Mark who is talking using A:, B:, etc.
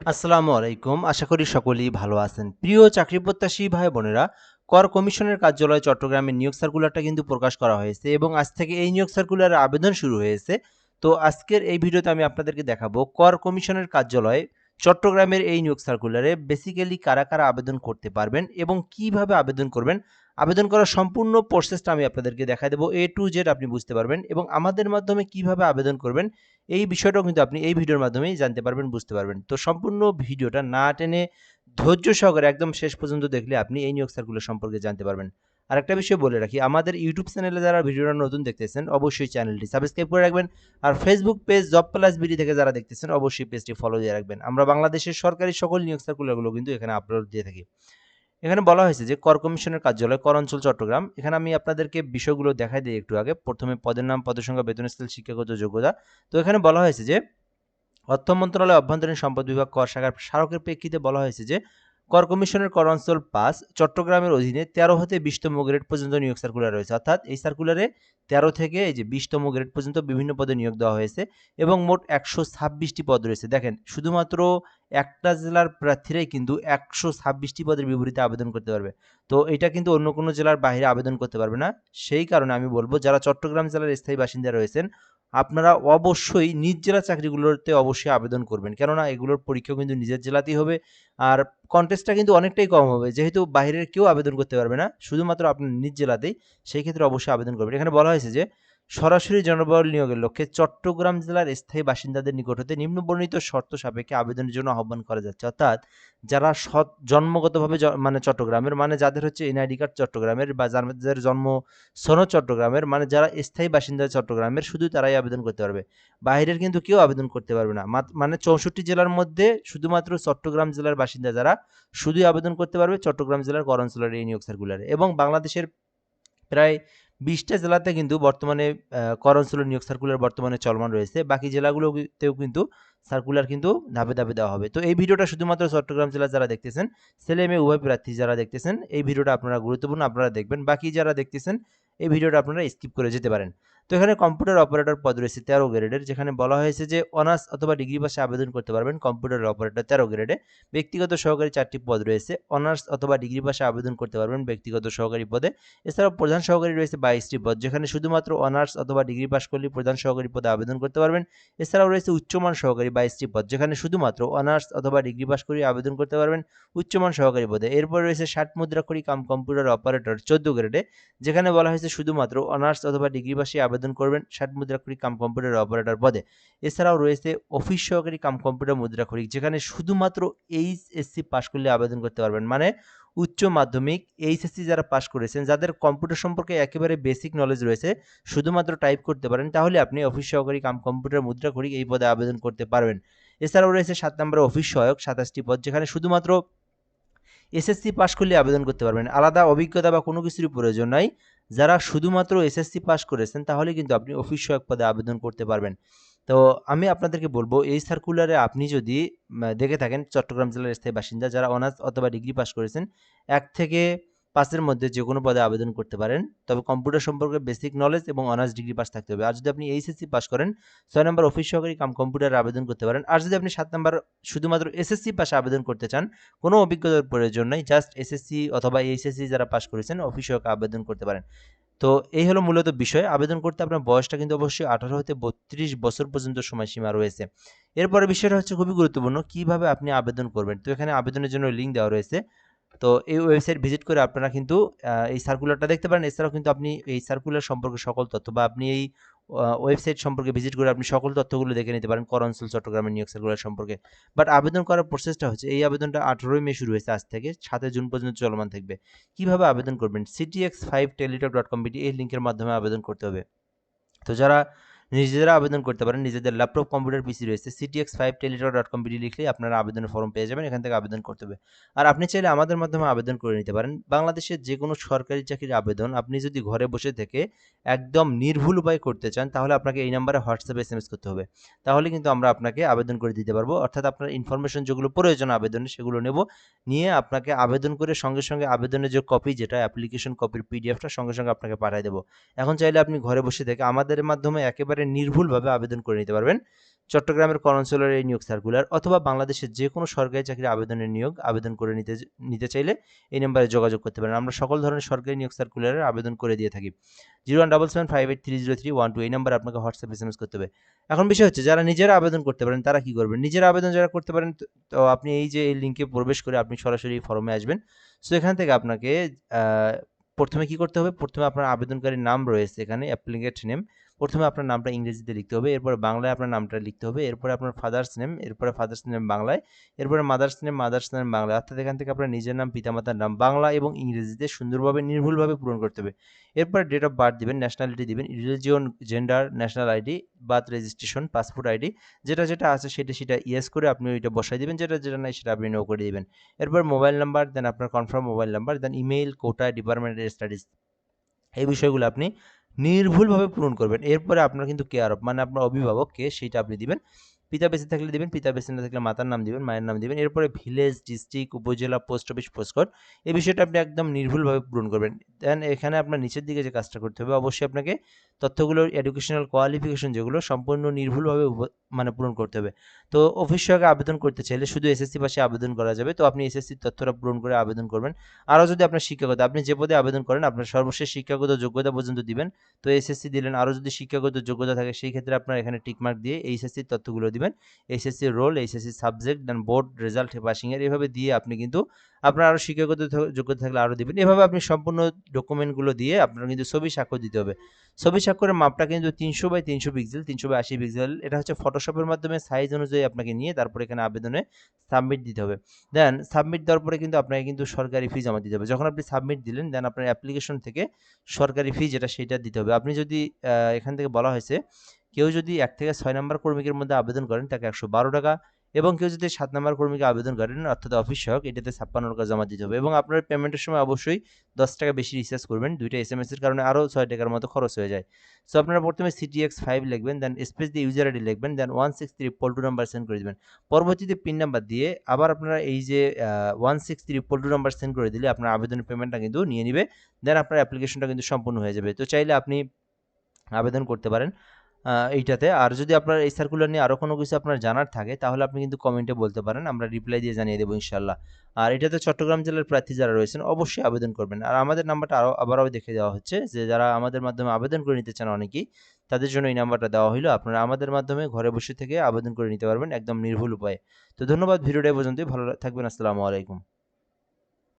A: আসসালামু আলাইকুম। আশা করি সকলেই ভালো আছেন। প্রিয় চাকরি প্রত্যাশী ভাই বোনেরা, কর কমিশনের কার্যালয় চট্টগ্রামের নিয়োগ সার্কুলারটা কিন্তু প্রকাশ করা হয়েছে এবং আজ থেকে এই নিয়োগ সার্কুলারের আবেদন শুরু হয়েছে। তো আজকের এই ভিডিওতে আমি আপনাদেরকে দেখাবো কর কমিশনের কার্যালয় চট্টগ্রামের এই নিয়োগ সার্কুলারে বেসিক্যালি কারা কারা আবেদন করতে পারবেন এবং কিভাবে আবেদন করবেন। আবেদন করার সম্পূর্ণ প্রসেসটা আমি আপনাদেরকে দেখাই দেবো, A to Z আপনি বুঝতে পারবেন এবং আমাদের মাধ্যমে কিভাবে আবেদন করবেন এই বিষয়টাও কিন্তু আপনি এই ভিডিওর মাধ্যমেই জানতে পারবেন, বুঝতে পারবেন। তো সম্পূর্ণ ভিডিওটা না টেনে ধৈর্য সহকারে একদম শেষ পর্যন্ত দেখলে আপনি এই নিয়োগ সার্কুলার সম্পর্কে জানতে পারবেন। আরেকটা বিষয় বলে রাখি, আমাদের ইউটিউব চ্যানেলে যারা ভিডিওটা নতুন দেখতেছেন অবশ্যই চ্যানেলটি সাবস্ক্রাইব করে রাখবেন। আর Facebook page job plus BD থেকে যারা দেখতেছেন অবশ্যই পেজটি ফলো দিয়ে রাখবেন। আমরা বাংলাদেশের সরকারি সকল নিয়োগ সার্কুলারগুলো কিন্তু এখানে আপলোড দিয়ে থাকি। এখানে বলা হয়েছে যে কর কমিশনের কার্যালয় কর অঞ্চল চট্টগ্রাম। এখানে আমি আপনাদেরকে বিষয়গুলো দেখাই দিই একটু আগে। প্রথমে পদের নাম, পদের সংখ্যা, বেতন স্কেল, শিক্ষাগত যোগ্যতা। তো এখানে বলা হয়েছে যে অর্থ মন্ত্রণালয় অভ্যন্তরীণ সম্পদ বিভাগ কর শাখার স্মারকের প্রেক্ষিতে বলা হয়েছে যে কর কমিশনের কর অঞ্চল ৫ চট্টগ্রামের অধীনে ১৩ হতে ২০তম গ্রেড পর্যন্ত নিয়োগ সার্কুলার রয়েছে। অর্থাৎ এই সার্কুলারে ১৩ থেকে এই যে ২০তম গ্রেড পর্যন্ত বিভিন্ন পদে নিয়োগ দেওয়া হয়েছে এবং মোট ১২৬টি পদ রয়েছে। দেখেন, শুধুমাত্র একটা জেলার প্রার্থীরাই কিন্তু ১২৬টি পদের বিপরীতে আবেদন করতে পারবে। তো এটা কিন্তু অন্য কোনো জেলার বাইরে আবেদন করতে পারবে না। সেই কারণে আমি বলব, যারা চট্টগ্রাম জেলার স্থায়ী বাসিন্দা রয়েছেন আপনারা অবশ্যই নিজ জেলার চাকরিগুলোতে অবশ্যই আবেদন করবেন, কেননা এগুলোর পরীক্ষা কিন্তু নিজের জেলাতেই হবে। আর কন্টেস্টটা কিন্তু অনেকটাই কম হবে, যেহেতু বাইরের কেউ আবেদন করতে পারবে না, শুধুমাত্র আপনার নিজ জেলাতেই। সেই ক্ষেত্রে অবশ্যই আবেদন করবেন। এখানে বলা হয়েছে যে সরাসরি জনবল নিয়োগের লক্ষ্যে চট্টগ্রাম জেলার স্থায়ী বাসিন্দাদের নিকট হতে নিম্নবর্ণিত শর্ত সাপেক্ষে আবেদনের জন্য আহ্বান করা যাচ্ছে। অর্থাৎ যারা জন্মগতভাবে মানে চট্টগ্রামের, মানে যাদের হচ্ছে এনআইডি কার্ড চট্টগ্রামের বা যাদের জন্ম সনদ চট্টগ্রামের, মানে যারা স্থায়ী বাসিন্দা চট্টগ্রামের, শুধু তারাই আবেদন করতে পারবে। বাইরের কিন্তু কেউ আবেদন করতে পারবে না। মানে 64 জেলার মধ্যে শুধুমাত্র চট্টগ্রাম জেলার বাসিন্দা যারা, শুধুই আবেদন করতে পারবে চট্টগ্রাম জেলার কর অঞ্চলের এই নিয়োগ সার্কুলারে। এবং বাংলাদেশের প্রায় ২০টা জেলাতে কিন্তু বর্তমানে কর অঞ্চলের নিয়োগ সার্কুলার বর্তমানে চলমান রয়েছে। বাকি জেলাগুলোতেও কিন্তু সার্কুলার কিন্তু ধাপে ধাপে দেওয়া হবে। তো এই ভিডিওটা শুধুমাত্র চট্টগ্রাম জেলা যারা দেখতেছেন, ছেলে মেয়ে উভয় প্রার্থী যারা দেখতেছেন, এই ভিডিওটা আপনারা গুরুত্বপূর্ণ, আপনারা দেখবেন। বাকি যারা দেখতেছেন এই ভিডিওটা আপনারা স্কিপ করে যেতে পারেন। তো এখানে কম্পিউটার অপারেটর পদ রয়েছে ১৩ গ্রেডের, যেখানে বলা হয়েছে যে অনার্স অথবা ডিগ্রি পাশে আবেদন করতে পারবেন কম্পিউটার অপারেটর ১৩ গ্রেডে। ব্যক্তিগত সহকারী ৪টি পদ রয়েছে, অনার্স অথবা ডিগ্রি পাশে আবেদন করতে পারবেন ব্যক্তিগত সহকারী পদে। এছাড়াও প্রধান সহকারী রয়েছে ২২টি পদ, যেখানে শুধুমাত্র অনার্স অথবা ডিগ্রি পাস করলে প্রধান সহকারী পদে আবেদন করতে পারবেন। এছাড়াও রয়েছে উচ্চমান সহকারী ২২টি পদ, যেখানে শুধুমাত্র অনার্স অথবা ডিগ্রি পাস করে আবেদন করতে পারবেন উচ্চমান সহকারী পদে। এরপর রয়েছে ৬০ মুদ্রাক্ষরী কাম কম্পিউটার অপারেটর ১৪ গ্রেডে, যেখানে বলা হয়েছে শুধুমাত্র অনার্স অথবা ডিগ্রি পাসে আবেদন করবেন ৬০ মুদ্রাক্ষরী কাম কম্পিউটার অপারেটর পদে। এছাড়াও রয়েছে অফিস সহকারী কাম কম্পিউটার মুদ্রাক্ষরিক, যেখানে শুধুমাত্র এইচএসসি পাস করলে আবেদন করতে পারবেন। মানে উচ্চ মাধ্যমিক এইচএসসি যারা পাস করেছেন, যাদের কম্পিউটার সম্পর্কে একেবারে বেসিক নলেজ রয়েছে, শুধুমাত্র টাইপ করতে পারেন, তাহলে আপনি অফিস সহকারী কাম কম্পিউটার মুদ্রাক্ষরিক এই পদে আবেদন করতে পারবেন। এছাড়াও রয়েছে ৭ নম্বরে অফিস সহায়ক ২৭টি পদ, যেখানে শুধুমাত্র এসএসসি পাস করলে আবেদন করতে পারবেন। আলাদা অভিজ্ঞতা বা কোনো কিছুরই প্রয়োজন নাই। যারা শুধুমাত্র এসএসসি পাস করেছেন তাহলে কিন্তু আপনি অফিস সহায়ক পদে আবেদন করতে পারবেন। তো আমি আপনাদেরকে বলব, এই সার্কুলারে আপনি যদি দেখে থাকেন চট্টগ্রাম জেলার স্থায়ী বাসিন্দা যারা অনার্স অথবা ডিগ্রি পাস করেছেন, ১ থেকে ৫ এর মধ্যে যেকোনো পদে আবেদন করতে পারেন। তবে কম্পিউটার সম্পর্কে বেসিক নলেজ এবং অনার্স ডিগ্রি পাস থাকতে হবে। আর যদি আপনি এইচএসসি পাস করেন, ৬ নম্বর অফিস সহকারী কাম কম্পিউটারে আবেদন করতে পারেন। আর যদি আপনি ৭ নম্বর শুধুমাত্র এসএসসি পাশে আবেদন করতে চান, কোনো অভিজ্ঞতার প্রয়োজন নাই, জাস্ট এসএসসি অথবা এইচএসসি যারা পাস করেছেন অফিস সহায়ক আবেদন করতে পারেন। তো এই হলো মূলত বিষয়। আবেদন করতে আপনার বয়সটা কিন্তু অবশ্যই ১৮ হতে ৩২ বছর পর্যন্ত সময়সীমা রয়েছে। এরপরে বিষয়টা হচ্ছে খুবই গুরুত্বপূর্ণ, কিভাবে আপনি আবেদন করবেন। তো এখানে আবেদনের জন্য লিঙ্ক দেওয়া রয়েছে। তো এই ওয়েবসাইট ভিজিট করে আপনারা কিন্তু এই সার্কুলারটা দেখতে পারেন। এছাড়াও কিন্তু আপনি এই সার্কুলার সম্পর্কে সকল তথ্য, বা আপনি এই ওয়েবসাইট সম্পর্কে ভিজিট করে আপনি সকল তথ্যগুলো দেখে নিতে পারেন কর অঞ্চল চট্টগ্রামের নিয়োগ সার্কুলার সম্পর্কে। বাট আবেদন করার প্রসেসটা হচ্ছে, এই আবেদনটা ১৮ই মে শুরু হয়েছে, আজ থেকে ৭ জুন পর্যন্ত চলমান থাকবে। কিভাবে আবেদন করবেন, ctx5teletalk.com এই লিঙ্কের মাধ্যমে আবেদন করতে হবে। তো যারা নিজেরা আবেদন করতে পারেন, নিজেদের ল্যাপটপ কম্পিউটার পিসি রয়েছে, ctx5teletalk.com লিখলেই আপনারা আবেদনের ফর্ম পেয়ে যাবেন, এখান থেকে আবেদন করতে হবে। আর আপনি চাইলে আমাদের মাধ্যমে আবেদন করে নিতে পারেন। বাংলাদেশের যে কোনো সরকারি চাকরির আবেদন আপনি যদি ঘরে বসে থেকে একদম নির্ভুল উপায়ে করতে চান, তাহলে আপনাকে এই নাম্বারে হোয়াটসঅ্যাপে এসএমএস করতে হবে। তাহলে কিন্তু আমরা আপনাকে আবেদন করে দিতে পারবো। অর্থাৎ আপনার ইনফরমেশন যেগুলো প্রয়োজন আবেদনে সেগুলো নেব, নিয়ে আপনাকে আবেদন করে সঙ্গে সঙ্গে আবেদনের যে কপি, যেটা অ্যাপ্লিকেশন কপির পিডিএফটা সঙ্গে সঙ্গে আপনাকে পাঠিয়ে দেবো। এখন চাইলে আপনি ঘরে বসে থেকে আমাদের মাধ্যমে একেবারে একেবারে নির্ভুলভাবে আবেদন করে নিতে পারবেন। চট্টগ্রামের কনস্যুলার এই নিয়োগ সার্কুলার অথবা বাংলাদেশের যে কোনো সরকারি চাকরির আবেদন করে নিতে চাইলে এই নাম্বারে যোগাযোগ করতে পারেন। আমরা সকল ধরনের সরকারি নিয়োগ সার্কুলারের আবেদন করে দিয়ে থাকি। 01775830312 এই নাম্বারে আপনাকে হোয়াটসঅ্যাপ এসএমএস করতে হবে। এখন বিষয় হচ্ছে যারা নিজেরা আবেদন করতে পারেন তারা কি করবেন? নিজেরা আবেদন যারা করতে পারেন তো আপনি এই যে এই লিঙ্কে প্রবেশ করে আপনি সরাসরি ফর্মে আসবেন। সো এখান থেকে আপনাকে আ প্রথমে কি করতে হবে? প্রথমে আপনার আবেদনকারীর নাম রয়েছে এখানে অ্যাপ্লিকেন্ট নেম। প্রথমে আপনার নামটা ইংরেজিতে লিখতে হবে। এরপরে বাংলায় আপনার নামটা লিখতে হবে। এরপরে আপনার ফাদার্স নেম, এরপরে ফাদার্স নেম বাংলায়, এরপরে মাদার্স নেম বাংলায়। অর্থাৎ এখান থেকে আপনার নিজের নাম, পিতামাতার নাম বাংলা এবং ইংরেজিতে সুন্দরভাবে নির্ভুলভাবে পূরণ করতে হবে। এরপরে ডেট অফ বার্থ দিবেন, ন্যাশনালিটি দিবেন, religion, gender, national ID, birth registration, passport ID যেটা আছে সেটা ইয়েস করে আপনি ওইটা বসাই দিবেন। যেটা নাই সেটা আপনি নো করে দিবেন। এরপর মোবাইল নাম্বার, দেন আপনার কনফার্ম মোবাইল নাম্বার, দেন ইমেইল, কোটা, ডিপার্টমেন্টের স্টাডিজ এই বিষয়গুলো আপনি নির্ভুলভাবে পূরণ করবেন। এরপরে আপনার কিন্তু কেয়ার অফ মানে আপনার অভিভাবক কে সেইটা আপনি দিবেন। পিতা বেঁচে থাকলে দিবেন, পিতা বেঁচে না থাকলে মাতার নাম দিবেন, মায়ের নাম দিবেন। এরপরে ভিলেজ, ডিস্ট্রিক্ট, উপজেলা, পোস্ট অফিস, পোস্টকোড এই বিষয়টা আপনি একদম নির্ভুলভাবে পূরণ করবেন। দেন এখানে আপনার নিচের দিকে যে কাজটা করতে হবে অবশ্যই আপনাকে তথ্যগুলোর এডুকেশনাল কোয়ালিফিকেশন যেগুলো সম্পূর্ণ নির্ভুলভাবে মানে পূরণ করতে হবে। তো অফিস সহায়কে আবেদন করতে চাইলে শুধু এসএসসি পাশে আবেদন করা যাবে। তো আপনি এসএসসির তথ্যটা পূরণ করে আবেদন করবেন। আরও যদি আপনার শিক্ষাগত আপনি যে পদে আবেদন করেন আপনার সর্বশেষ শিক্ষাগত যোগ্যতা পর্যন্ত দিবেন। তো এসএসসি দিলেন, আরও যদি শিক্ষাগত যোগ্যতা থাকে সেই ক্ষেত্রে আপনার এখানে টিকমার্ক দিয়ে এইচএসসির তথ্যগুলো দিবেন। এইচএসসির রোল, এইচএসসির সাবজেক্ট, দেন বোর্ড রেজাল্ট, পাসিংয়ের এভাবে দিয়ে আপনি কিন্তু আপনার আরও শিক্ষাগত যোগ্যতা থাকলে আরও দিবেন। এভাবে আপনি সম্পূর্ণ ডকুমেন্টগুলো দিয়ে আপনার কিন্তু ছবি স্বাক্ষর দিতে হবে। ছবি স্বাক্ষরের মাপটা কিন্তু 300 বাই 300 পিক্সেল, 300 বাই 80 পিক্সেল। এটা হচ্ছে ফটোশপের মাধ্যমে সাইজ অনুযায়ী আপনাকে নিয়ে তারপর এখানে আবেদনে সাবমিট দিতে হবে। দেন সাবমিট দেওয়ার পরে কিন্তু আপনাকে কিন্তু সরকারি ফি জমা দিতে হবে। যখন আপনি সাবমিট দিলেন দেন আপনার অ্যাপ্লিকেশন থেকে সরকারি ফি যেটা সেটা দিতে হবে। আপনি যদি এখান থেকে বলা হয়েছে কেউ যদি 1 থেকে 6 নাম্বার কর্মীকের মধ্যে আবেদন করেন তাকে 112 টাকা এবং কেউ যদি 7 নাম্বার কর্মীকে আবেদন করেন অর্থাৎ অফিস সহায়ক এটাতে 56 টাকা জমা দিতে হবে এবং আপনার পেমেন্টের সময় অবশ্যই 10 টাকা বেশি রিচার্জ করবেন। 2টা এসএমএস এর কারণে আরও 6 টাকার মতো খরচ হয়ে যায়। সো আপনারা প্রথমে CTX5 লিখবেন, দেন স্পেস দিয়ে ইউজার আইডি লিখবেন, দেন 16322 নাম্বার সেন্ড করে দিবেন। পরবর্তীতে পিন নাম্বার দিয়ে আবার আপনারা এই যে 16322 নাম্বার সেন্ড করে দিলে আপনার আবেদনের পেমেন্টটা কিন্তু নিয়ে নিবে। দেন আপনার অ্যাপ্লিকেশনটা কিন্তু সম্পূর্ণ হয়ে যাবে। তো চাইলে আপনি আবেদন করতে পারেন এইটাতে। আর যদি আপনার এই সার্কুলার নিয়ে আরও কোনো কিছু আপনার জানার থাকে তাহলে আপনি কিন্তু কমেন্টে বলতে পারেন। আমরা রিপ্লাই দিয়ে জানিয়ে দেবো ইনশাআল্লাহ। আর এটাতে চট্টগ্রাম জেলার প্রার্থী যারা রয়েছেন অবশ্যই আবেদন করবেন। আর আমাদের নাম্বারটা আবারও দেখে দেওয়া হচ্ছে যে যারা আমাদের মাধ্যমে আবেদন করে নিতে চান অনেকেই, তাদের জন্য এই নাম্বারটা দেওয়া হইলো। আপনারা আমাদের মাধ্যমে ঘরে বসে থেকে আবেদন করে নিতে পারবেন একদম নির্ভুল উপায়ে। তো ধন্যবাদ ভিডিওটা এ পর্যন্তই। ভালো থাকবেন। আসসালামু আলাইকুম।